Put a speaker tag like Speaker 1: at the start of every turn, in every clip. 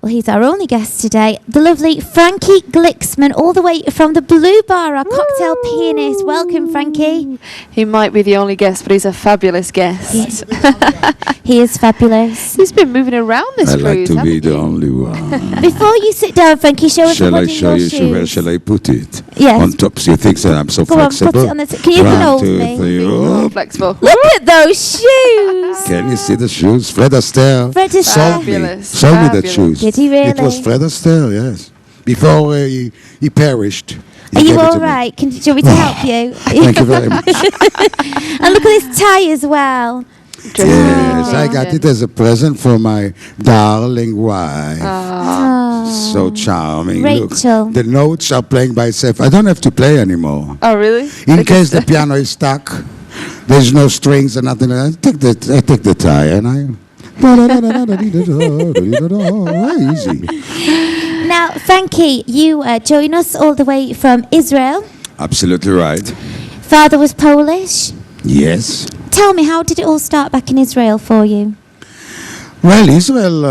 Speaker 1: Well, he's our only guest today, the lovely Frankiegliksman, all the way from the Blue Bar, our cocktail pianist. Welcome, Frankie.
Speaker 2: He might be the only guest, but he's a fabulous guest.
Speaker 1: He is fabulous.
Speaker 2: He's been moving around this
Speaker 3: I
Speaker 2: cruise.
Speaker 3: like to be the only one.
Speaker 1: Before you sit down, Frankie, show us
Speaker 3: Shall I
Speaker 1: your
Speaker 3: show you?
Speaker 1: shoes.
Speaker 3: Where shall I put it?
Speaker 1: Yes.
Speaker 3: On top. So you think that I'm so
Speaker 1: Go on,
Speaker 3: flexible?
Speaker 1: put it on the can you
Speaker 3: One,
Speaker 1: hold
Speaker 3: two,
Speaker 1: me?
Speaker 3: three,
Speaker 2: Oh,
Speaker 3: oh.
Speaker 2: flexible.
Speaker 1: Look at those shoes.
Speaker 3: Can you see the shoes? Fred Astaire
Speaker 1: Fred Astaire.
Speaker 3: sold me.
Speaker 2: Fabulous.
Speaker 3: Sold me the
Speaker 2: Fabulous.
Speaker 3: shoes.
Speaker 1: Did he really?
Speaker 3: It was Fred Astaire, yes. Before he perished. He
Speaker 1: Are you
Speaker 3: gave it
Speaker 1: all
Speaker 3: to me.
Speaker 1: right? Do you want me to help you?
Speaker 3: Thank you very much.
Speaker 1: And look at this tie as well.
Speaker 3: Yes, I got it as a present for my darling wife.
Speaker 1: Oh.
Speaker 3: So charming.
Speaker 1: Rachel.
Speaker 3: Look, the notes are playing by itself. I don't have to play anymore.
Speaker 2: Oh, really?
Speaker 3: In case the piano is stuck, there's no strings or nothing. I take the tie and I. Easy.
Speaker 1: Now, Frankie, you join us all the way from Israel.
Speaker 3: Absolutely right.
Speaker 1: Father was Polish.
Speaker 3: Yes.
Speaker 1: Tell me, how did it all start back in Israel for you?
Speaker 3: Well, Israel,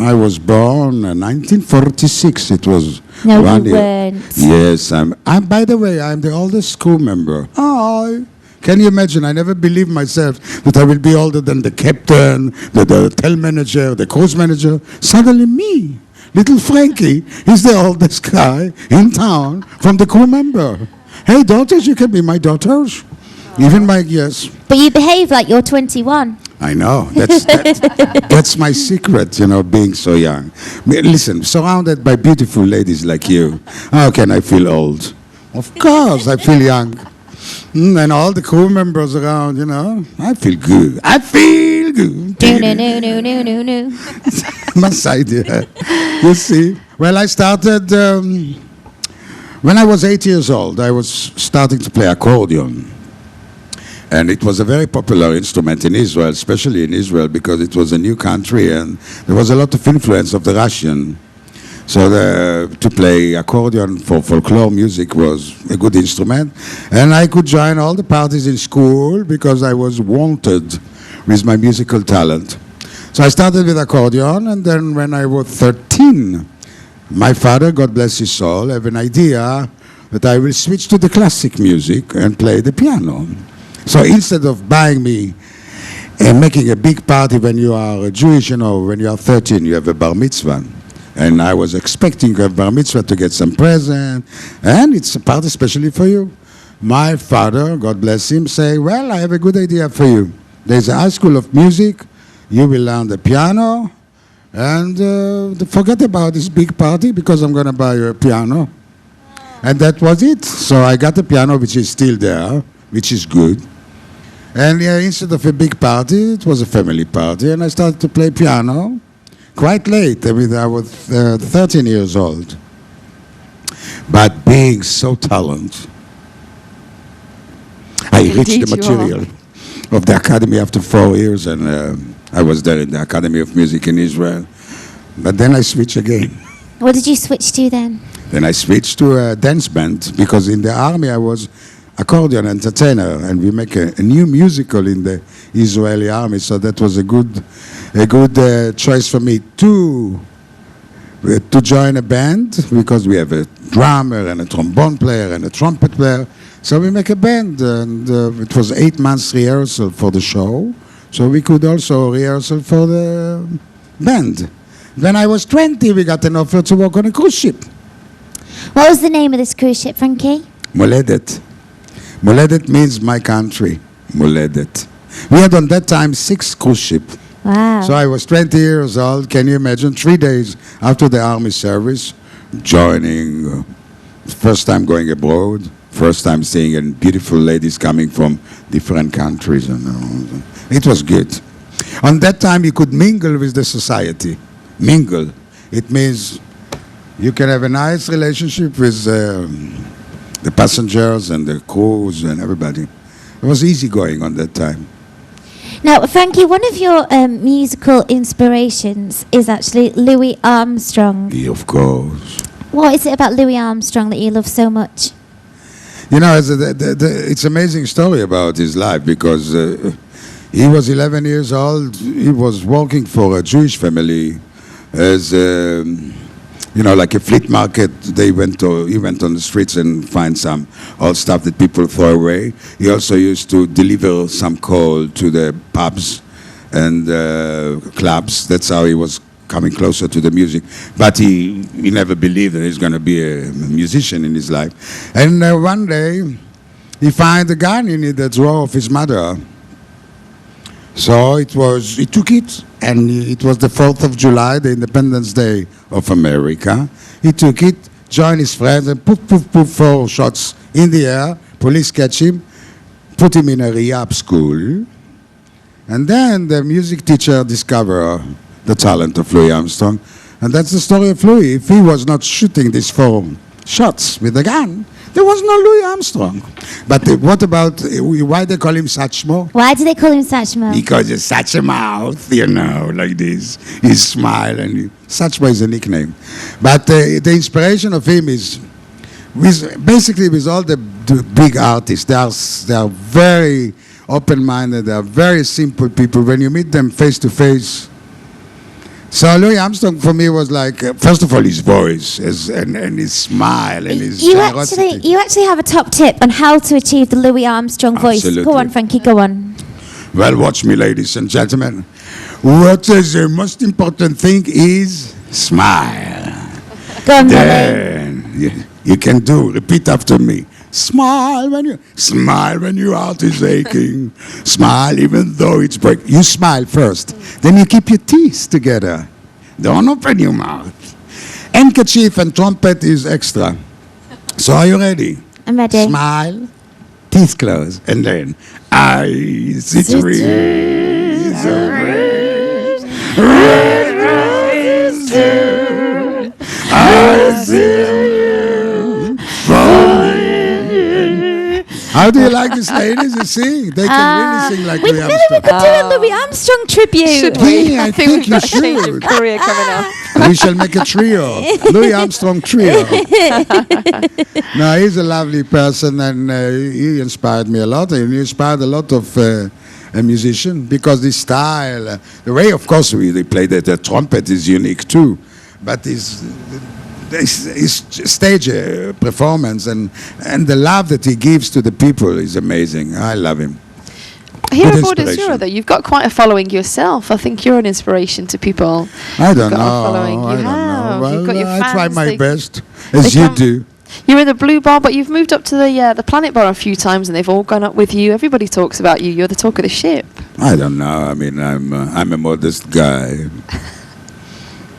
Speaker 3: I was born in 1946. It was
Speaker 1: No,
Speaker 3: one
Speaker 1: you
Speaker 3: year.
Speaker 1: weren't.
Speaker 3: Yes, I'm. By the way, I'm the oldest crew member. Oh, can you imagine? I never believed myself that I will be older than the captain, the hotel manager, the cruise manager. Suddenly, me, little Frankie, is the oldest guy in town from the crew member. Hey, daughters, you can be my daughters. Even my yes.
Speaker 1: But you behave like you're 21.
Speaker 3: I know. That's my secret, being so young. Listen, surrounded by beautiful ladies like you, how can I feel old? Of course, I feel young. And all the crew members around, I feel good. I feel good.
Speaker 1: No.
Speaker 3: My side, yeah. You see? Well, I started, when I was 8 years old, I was starting to play accordion. And it was a very popular instrument in Israel, especially in Israel, because it was a new country and there was a lot of influence of the Russian. So to play accordion for folklore music was a good instrument. And I could join all the parties in school because I was wanted with my musical talent. So I started with accordion, and then when I was 13, my father, God bless his soul, had an idea that I will switch to the classic music and play the piano. So instead of buying me and making a big party when you are Jewish, when you are 13, you have a bar mitzvah. And I was expecting a bar mitzvah to get some present. And it's a party especially for you. My father, God bless him, say, well, I have a good idea for you. There's a high school of music. You will learn the piano. And forget about this big party because I'm going to buy you a piano. And that was it. So I got a piano which is still there, which is good. And instead of a big party, it was a family party, and I started to play piano quite late. I was 13 years old. But being so talented, I reached the material of the academy after 4 years, and I was there in the Academy of Music in Israel. But then I switched again.
Speaker 1: What did you switch to then?
Speaker 3: Then I switched to a dance band, because in the army I was accordion entertainer, and we make a new musical in the Israeli army, so that was a good choice for me to join a band, because we have a drummer and a trombone player and a trumpet player, so we make a band, and it was 8 months rehearsal for the show, so we could also rehearsal for the band. When I was 20, we got an offer to work on a cruise ship.
Speaker 1: What was the name of this cruise ship, Frankie?
Speaker 3: Moledet. Moledet means my country. Moledet. We had on that time 6 cruise ships.
Speaker 1: Wow.
Speaker 3: So I was 20 years old. Can you imagine? 3 days after the army service, joining, first time going abroad, first time seeing beautiful ladies coming from different countries. It was good. On that time, you could mingle with the society. Mingle. It means you can have a nice relationship with the passengers and the crews and everybody. It was easy going on that time.
Speaker 1: Now, Frankie, one of your musical inspirations is actually Louis Armstrong.
Speaker 3: Yeah, of course.
Speaker 1: What is it about Louis Armstrong that you love so much?
Speaker 3: It's an amazing story about his life, because he was 11 years old. He was working for a Jewish family as like a flea market. He went on the streets and find some old stuff that people throw away. He also used to deliver some coal to the pubs and clubs. That's how he was coming closer to the music. But he never believed that he's going to be a musician in his life. And one day, he found a gun in the drawer of his mother. So he took it, and it was the 4th of July, the Independence Day of America. He took it, joined his friends, and poof, poof, poof, 4 shots in the air. Police catch him, put him in a rehab school. And then the music teacher discovered the talent of Louis Armstrong. And that's the story of Louis. If he was not shooting these 4 shots with a gun, there was no Louis Armstrong. But what about, why they call him Satchmo?
Speaker 1: Why do they call him Satchmo?
Speaker 3: Because he's such a mouth, like this. He smile, and Satchmo is a nickname. But the inspiration of him is, with all the big artists, they are very open-minded, they are very simple people. When you meet them face to face, so Louis Armstrong for me was like, first of all, his voice and his smile and his generosity.
Speaker 1: You actually have a top tip on how to achieve the Louis Armstrong voice.
Speaker 3: Absolutely.
Speaker 1: Go on, Frankie, go on.
Speaker 3: Well, watch me, ladies and gentlemen. What is the most important thing is smile.
Speaker 1: Go on,
Speaker 3: Then you can repeat after me. Smile when your heart is aching. Smile even though it's breaking. You smile first. Then you keep your teeth together. Don't open your mouth. Handkerchief and trumpet is extra. So are you ready?
Speaker 1: I'm ready.
Speaker 3: Smile, teeth closed, and then eyes. It's trees, red roses too. I see you falling. How do you like these ladies to sing? They can really sing like Louis Armstrong.
Speaker 1: We could do a Louis Armstrong tribute.
Speaker 2: Should we?
Speaker 3: Yeah,
Speaker 2: I think we've got a
Speaker 3: you
Speaker 2: change of
Speaker 3: should.
Speaker 2: career coming up.
Speaker 3: We shall make a trio. Louis Armstrong trio. No, he's a lovely person, and he inspired me a lot. And he inspired a lot of musicians because the style, the way, of course, they play the trumpet is unique too, but his stage performance and the love that he gives to the people is amazing. I love him.
Speaker 2: Here
Speaker 3: Good
Speaker 2: aboard
Speaker 3: inspiration.
Speaker 2: Azura, though, you've got quite a following yourself. I think you're an inspiration to people.
Speaker 3: I don't
Speaker 2: You've got
Speaker 3: know.
Speaker 2: a following. You
Speaker 3: I don't
Speaker 2: have.
Speaker 3: know. Well,
Speaker 2: You've got your
Speaker 3: I
Speaker 2: fans.
Speaker 3: try my
Speaker 2: They-
Speaker 3: best, as
Speaker 2: they
Speaker 3: you
Speaker 2: come-
Speaker 3: do.
Speaker 2: You're in the Blue Bar, but you've moved up to the Planet Bar a few times, and they've all gone up with you. Everybody talks about you. You're the talk of the ship.
Speaker 3: I don't know. I mean, I'm a modest guy.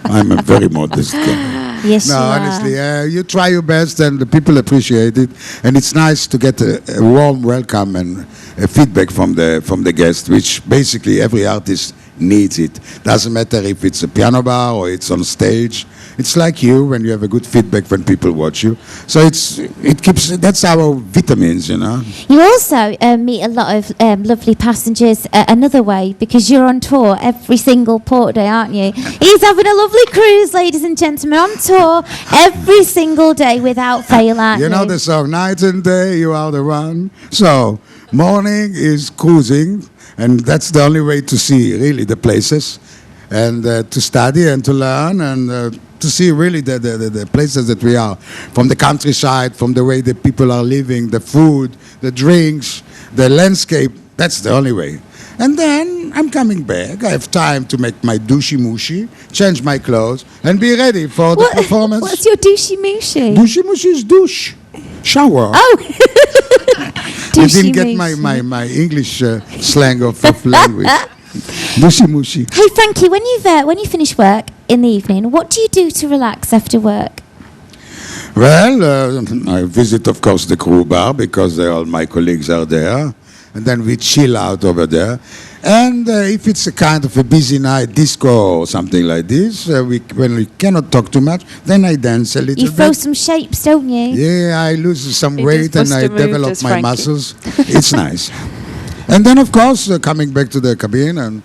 Speaker 3: I'm a very modest guy.
Speaker 1: Yes,
Speaker 3: No,
Speaker 1: you are.
Speaker 3: honestly, you try your best, and the people appreciate it. And it's nice to get a warm welcome and a feedback from the guest, which basically every artist needs it. Doesn't matter if it's a piano bar or it's on stage. It's like you when you have a good feedback when people watch you. So it keeps. That's our vitamins, you know.
Speaker 1: You also meet a lot of lovely passengers another way because you're on tour every single port day, aren't you? He's having a lovely cruise, ladies and gentlemen, on tour every single day without fail, aren't you?
Speaker 3: You know the song, night and day, you are the one. So morning is cruising, and that's the only way to see really the places, and to study and to learn and to see really the places that we are, from the countryside, from the way the people are living, the food, the drinks, the landscape. That's the only way. And then I'm coming back. I have time to make my douche-mouche, change my clothes, and be ready for the performance.
Speaker 1: What's your douche-mouche?
Speaker 3: Douche-mouche is douche. Shower.
Speaker 1: Oh!
Speaker 3: I didn't get my English slang of language. Douche-mouche.
Speaker 1: Hey, Frankie, when you finish work in the evening, what do you do to relax after work?
Speaker 3: Well, I visit, of course, the crew bar because all my colleagues are there. And then we chill out over there. And if it's a kind of a busy night, disco or something like this, when we cannot talk too much, then I dance a little
Speaker 1: You
Speaker 3: bit.
Speaker 1: throw some shapes, don't you?
Speaker 3: Yeah, I lose some
Speaker 2: He
Speaker 3: weight
Speaker 2: does
Speaker 3: and I
Speaker 2: bust a move,
Speaker 3: develop
Speaker 2: does
Speaker 3: my
Speaker 2: Frankie.
Speaker 3: muscles. It's nice. And then, of course, coming back to the cabin and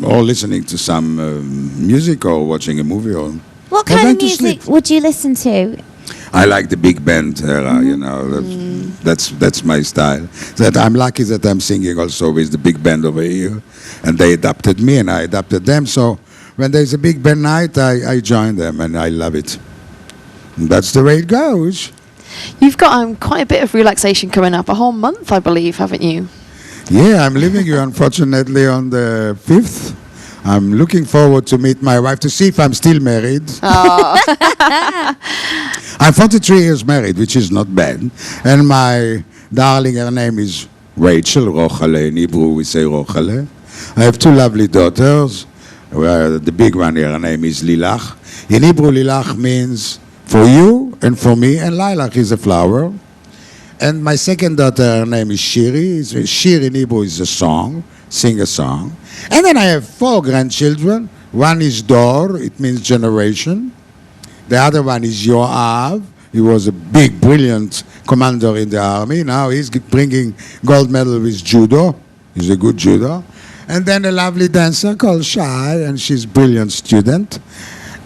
Speaker 3: or listening to some music or watching a movie. Or
Speaker 1: What
Speaker 3: I
Speaker 1: kind
Speaker 3: went
Speaker 1: of
Speaker 3: to
Speaker 1: music
Speaker 3: sleep.
Speaker 1: would you listen to?
Speaker 3: I like the big band era, you know. That's my style. That I'm lucky that I'm singing also with the big band over here, and they adopted me and I adopted them. So when there's a big band night, I join them, and I love it. And that's the way it goes.
Speaker 2: You've got quite a bit of relaxation coming up, a whole month, I believe, haven't you?
Speaker 3: Yeah, I'm leaving you, unfortunately, on the 5th. I'm looking forward to meet my wife to see if I'm still married.
Speaker 2: Oh.
Speaker 3: I'm 43 years married, which is not bad. And my darling, her name is Rachel, Rochale. In Hebrew, we say Rochale. I have 2 lovely daughters. The big one here, her name is Lilach. In Hebrew, Lilach means for you and for me, and lilac is a flower. And my second daughter, her name is Shiri. Shir in Hebrew is a song, sing a song. And then I have 4 grandchildren. One is Dor, it means generation. The other one is Yoav. He was a big, brilliant commander in the army. Now he's bringing gold medal with judo. He's a good judo. And then a lovely dancer called Shai, and she's a brilliant student.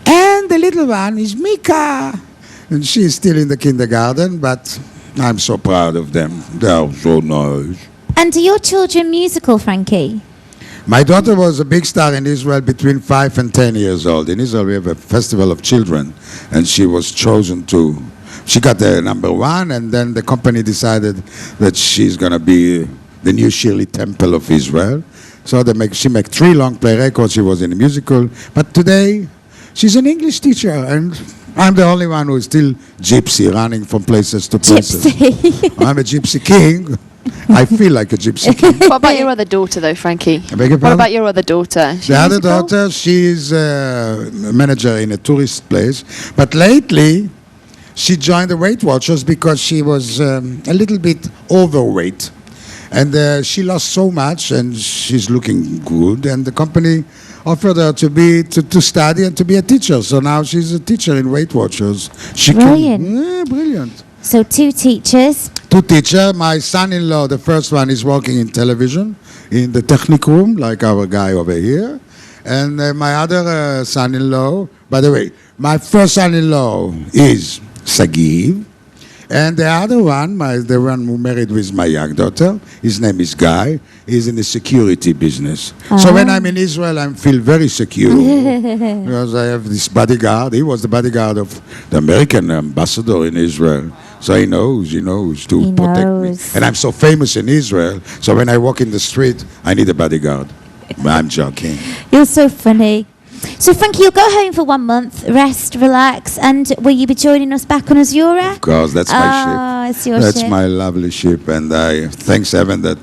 Speaker 3: And the little one is Mika. And she's still in the kindergarten, but I'm so proud of them. They are so nice.
Speaker 1: And are your children musical, Frankie?
Speaker 3: My daughter was a big star in Israel between 5 and 10 years old. In Israel, we have a festival of children, and she was chosen to. She got the number 1, and then the company decided that she's going to be the new Shirley Temple of Israel. So she made 3 long play records. She was in a musical. But today, she's an English teacher, and I'm the only one who is still gypsy, running from places to places.
Speaker 1: Gypsy.
Speaker 3: I'm a gypsy king. I feel like a gypsy king.
Speaker 2: What about your other daughter, though, Frankie?
Speaker 3: I beg your
Speaker 2: What
Speaker 3: pardon?
Speaker 2: about your other daughter? Is she
Speaker 3: The other
Speaker 2: musical?
Speaker 3: daughter, she's a manager in a tourist place. But lately, she joined the Weight Watchers because she was a little bit overweight. And she lost so much, and she's looking good. And the company offered her to study and to be a teacher. So now she's a teacher in Weight Watchers.
Speaker 1: Brilliant.
Speaker 3: Brilliant.
Speaker 1: So 2 teachers.
Speaker 3: 2 teachers. My son-in-law, the first one, is working in television in the Technikum, like our guy over here. And my other son-in-law, by the way, my first son-in-law is Sagiv. And the other one, the one who married with my young daughter, his name is Guy. He's in the security business. So when I'm in Israel, I feel very secure because I have this bodyguard. He was the bodyguard of the American ambassador in Israel. So he knows to protect me. And I'm so famous in Israel, so when I walk in the street, I need a bodyguard. I'm joking.
Speaker 1: You're so funny. So, Frankie, you'll go home for 1 month, rest, relax, and will you be joining us back on Azura?
Speaker 3: Of course, that's my ship.
Speaker 1: It's your
Speaker 3: That's
Speaker 1: ship.
Speaker 3: my lovely ship, and I thanks heaven that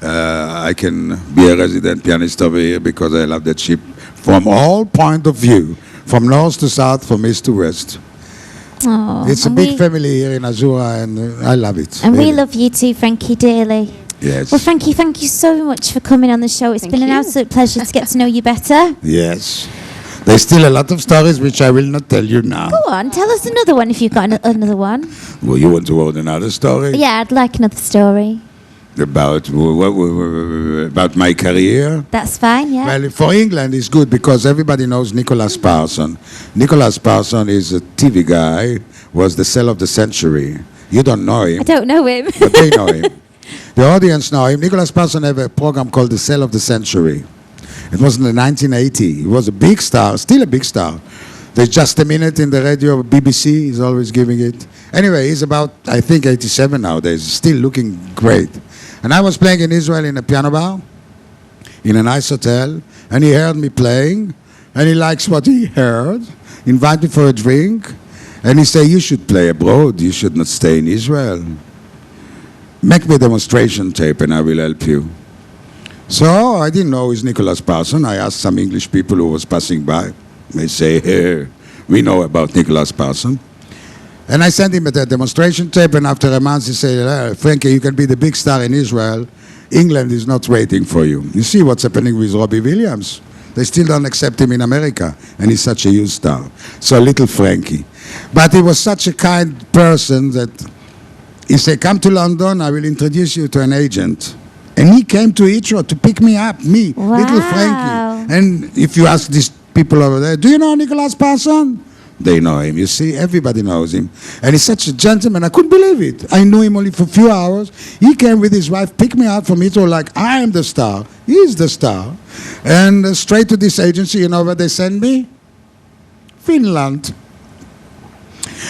Speaker 3: I can be a resident pianist over here because I love that ship from all point of view, from north to south, from east to west.
Speaker 1: Oh,
Speaker 3: It's a big family here in Azura, and I love it.
Speaker 1: And we
Speaker 3: really.
Speaker 1: love you too, Frankie, dearly.
Speaker 3: Yes.
Speaker 1: Well, Frankie, thank you so much for coming on the show. It's
Speaker 2: Thank
Speaker 1: been an
Speaker 2: you.
Speaker 1: absolute pleasure to get to know you better.
Speaker 3: Yes. There's still a lot of stories which I will not tell you now.
Speaker 1: Go on, tell us another one if you've got another one.
Speaker 3: Well, you want to hold another story?
Speaker 1: Yeah, I'd like another story.
Speaker 3: About my career?
Speaker 1: That's fine, yeah.
Speaker 3: Well, for England, it's good because everybody knows Nicholas Parson. Nicholas Parson is a TV guy, was the sell of the century. You don't know him,
Speaker 1: I don't know him.
Speaker 3: but they know him. The audience know him. Nicholas Parson had a program called The Sell of the Century. It was in the 1980. He was a big star, still a big star. There's Just a Minute in the radio, BBC is always giving it. Anyway, he's about, I think, 87 nowadays, still looking great. And I was playing in Israel in a piano bar, in a nice hotel, and he heard me playing, and he likes what he heard, invited me for a drink, and he said, you should play abroad, you should not stay in Israel. Make me a demonstration tape and I will help you. So I didn't know it's Nicholas Parson. I asked some English people who was passing by. They say, hey, we know about Nicholas Parson. And I sent him a demonstration tape, and after a month he said, Frankie, you can be the big star in Israel. England is not waiting for you. You see what's happening with Robbie Williams. They still don't accept him in America, and he's such a huge star. So little Frankie. But he was such a kind person that he said, come to London, I will introduce you to an agent. And he came to Heathrow to pick me up, me, little
Speaker 1: Wow.
Speaker 3: Frankie. And if you ask these people over there, do you know Nicholas Parson? they know him. You see, everybody knows him. And he's such a gentleman, I couldn't believe it. I knew him only for a few hours. He came with his wife, picked me out from Heathrow like, I am the star. He's the star. And straight to this agency, you know where they send me? Finland.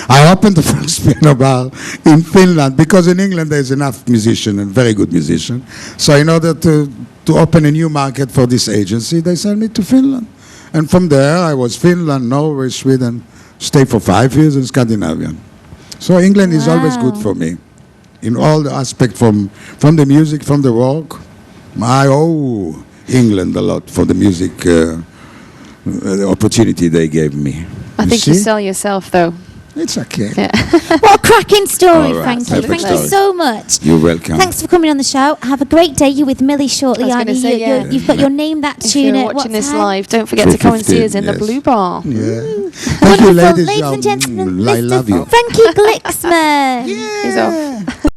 Speaker 3: I opened the first piano bar in Finland because in England there's enough musicians and very good musicians. So in order to open a new market for this agency, they sent me to Finland. And from there I was Finland, Norway, Sweden, stayed for 5 years in Scandinavia. So England is always good for me in all the aspects from the music, from the rock. I owe England a lot for the music the opportunity they gave me.
Speaker 2: I think you sell yourself, though.
Speaker 3: It's okay.
Speaker 2: Yeah.
Speaker 1: What a cracking story,
Speaker 3: All right,
Speaker 1: Frankie.
Speaker 3: perfect
Speaker 1: Thank you
Speaker 3: story.
Speaker 1: so much.
Speaker 3: You're welcome.
Speaker 1: Thanks for coming on the show. Have a great day. You're with Millie shortly,
Speaker 2: I was
Speaker 1: aren't you?
Speaker 2: gonna say, yeah.
Speaker 1: You've got your Name That
Speaker 2: If
Speaker 1: Tune
Speaker 2: you're
Speaker 1: at
Speaker 2: watching
Speaker 1: what
Speaker 2: this
Speaker 1: time?
Speaker 2: live, don't forget to come and see us in the
Speaker 3: 3:15,
Speaker 2: Blue Bar.
Speaker 3: Yeah. Thank
Speaker 1: Wonderful.
Speaker 3: you, ladies.
Speaker 1: Ladies and gentlemen,
Speaker 3: I love
Speaker 1: Mr.
Speaker 3: you.
Speaker 1: Frankiegliksman.
Speaker 2: He's off.